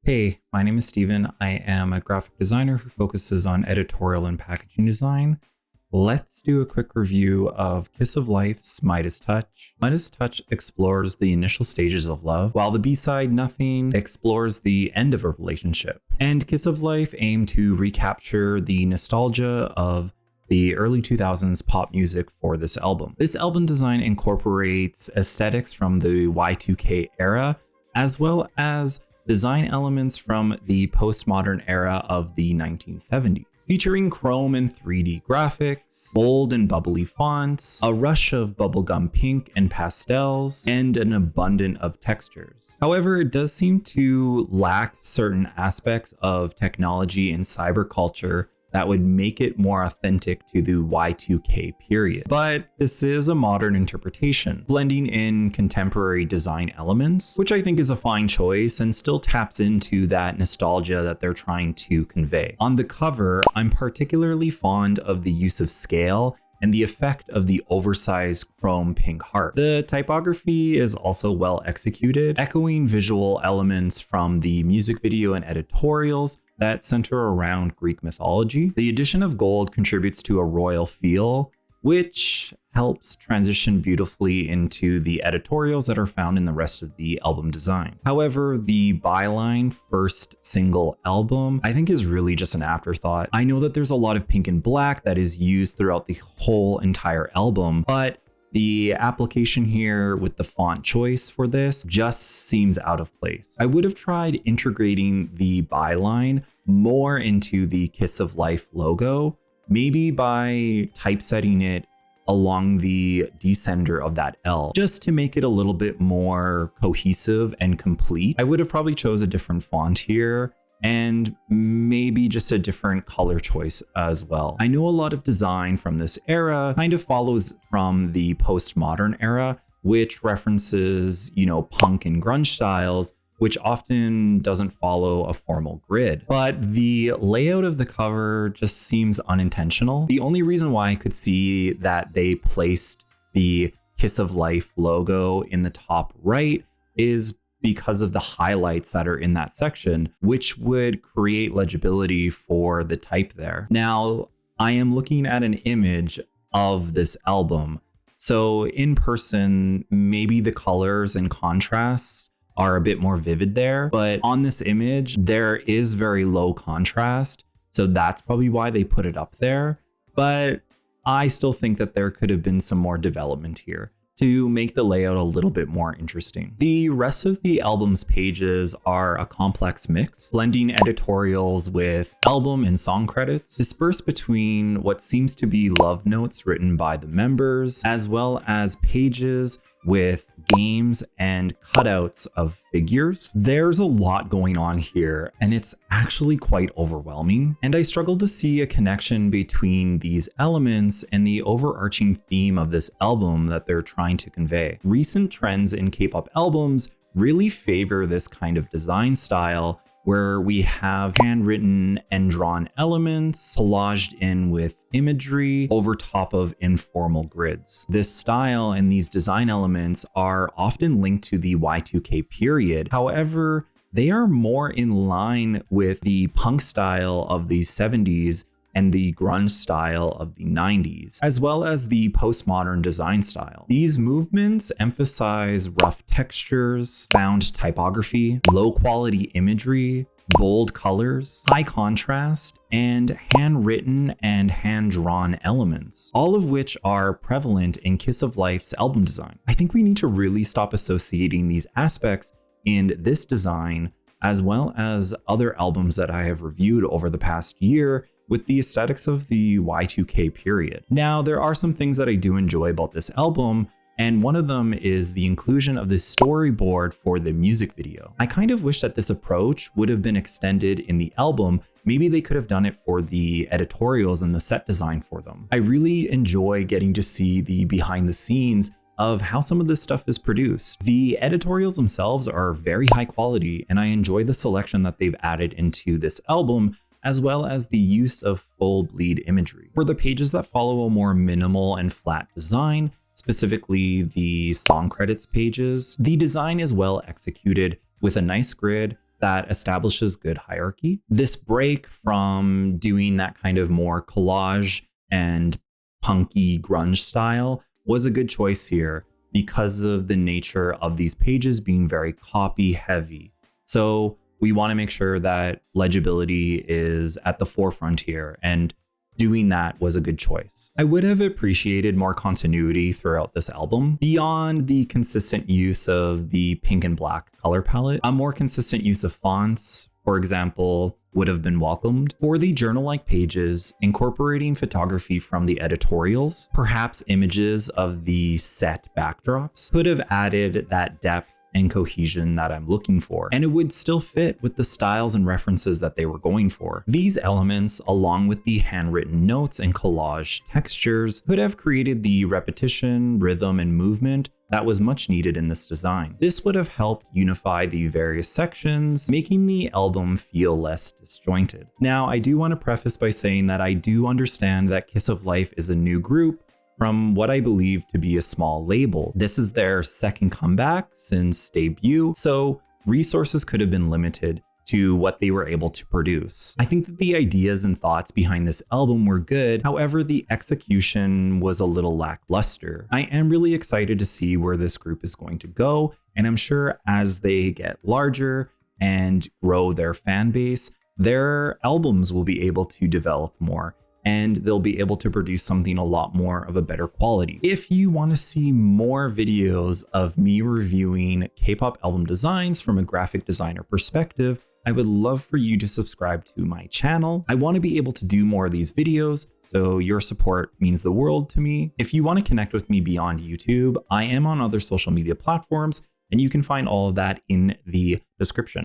Hey, my name is Steven. I am a graphic designer who focuses on editorial and packaging design. Let's do a quick review of Kiss of Life's Midas Touch. Midas Touch explores the initial stages of love, while the B-side Nothing explores the end of a relationship. And Kiss of Life aimed to recapture the nostalgia of the early 2000s pop music for this album. This album design incorporates aesthetics from the Y2K era, as well as design elements from the postmodern era of the 1970s, featuring chrome and 3D graphics, bold and bubbly fonts, a rush of bubblegum pink and pastels, and an abundance of textures. However, it does seem to lack certain aspects of technology and cyberculture that would make it more authentic to the Y2K period. But this is a modern interpretation, blending in contemporary design elements, which I think is a fine choice and still taps into that nostalgia that they're trying to convey. On the cover, I'm particularly fond of the use of scale and the effect of the oversized chrome pink heart. The typography is also well executed, echoing visual elements from the music video and editorials that center around Greek mythology. The addition of gold contributes to a royal feel, which helps transition beautifully into the editorials that are found in the rest of the album design. However, the byline first single album, I think is really just an afterthought. I know that there's a lot of pink and black that is used throughout the whole entire album, but the application here with the font choice for this just seems out of place. I would have tried integrating the byline more into the Kiss of Life logo, maybe by typesetting it along the descender of that L, just to make it a little bit more cohesive and complete. I would have probably chose a different font here and maybe just a different color choice as well. I know a lot of design from this era kind of follows from the postmodern era, which references, punk and grunge styles, which often doesn't follow a formal grid. But the layout of the cover just seems unintentional. The only reason why I could see that they placed the Kiss of Life logo in the top right is because of the highlights that are in that section, which would create legibility for the type there. Now, I am looking at an image of this album. So in person, maybe the colors and contrasts are a bit more vivid there, but on this image, there is very low contrast. So that's probably why they put it up there. But I still think that there could have been some more development here to make the layout a little bit more interesting. The rest of the album's pages are a complex mix, blending editorials with album and song credits, dispersed between what seems to be love notes written by the members, as well as pages with games and cutouts of figures. There's a lot going on here, and it's actually quite overwhelming. And I struggle to see a connection between these elements and the overarching theme of this album that they're trying to convey. Recent trends in K-pop albums really favor this kind of design style, where we have handwritten and drawn elements collaged in with imagery over top of informal grids. This style and these design elements are often linked to the Y2K period. However, they are more in line with the punk style of the 70s and the grunge style of the 90s, as well as the postmodern design style. These movements emphasize rough textures, found typography, low quality imagery, bold colors, high contrast, and handwritten and hand-drawn elements, all of which are prevalent in Kiss of Life's album design. I think we need to really stop associating these aspects in this design, as well as other albums that I have reviewed over the past year, with the aesthetics of the Y2K period. Now, there are some things that I do enjoy about this album, and one of them is the inclusion of this storyboard for the music video. I kind of wish that this approach would have been extended in the album. Maybe they could have done it for the editorials and the set design for them. I really enjoy getting to see the behind the scenes of how some of this stuff is produced. The editorials themselves are very high quality, and I enjoy the selection that they've added into this album, as well as the use of full bleed imagery. For the pages that follow a more minimal and flat design, specifically the song credits pages, the design is well executed with a nice grid that establishes good hierarchy. This break from doing that kind of more collage and punky grunge style was a good choice here because of the nature of these pages being very copy heavy. So we want to make sure that legibility is at the forefront here, and doing that was a good choice. I would have appreciated more continuity throughout this album. Beyond the consistent use of the pink and black color palette, a more consistent use of fonts, for example, would have been welcomed. For the journal-like pages, incorporating photography from the editorials, perhaps images of the set backdrops, could have added that depth and cohesion that I'm looking for, and it would still fit with the styles and references that they were going for. These elements, along with the handwritten notes and collage textures, could have created the repetition, rhythm, and movement that was much needed in this design. This would have helped unify the various sections, making the album feel less disjointed. Now, I do want to preface by saying that I do understand that Kiss of Life is a new group from what I believe to be a small label. This is their second comeback since debut, so resources could have been limited to what they were able to produce. I think that the ideas and thoughts behind this album were good, however, the execution was a little lackluster. I am really excited to see where this group is going to go, and I'm sure as they get larger and grow their fan base, their albums will be able to develop more, and they'll be able to produce something a lot more of a better quality. If you want to see more videos of me reviewing K-pop album designs from a graphic designer perspective, I would love for you to subscribe to my channel. I want to be able to do more of these videos, so your support means the world to me. If you want to connect with me beyond YouTube, I am on other social media platforms, and you can find all of that in the description.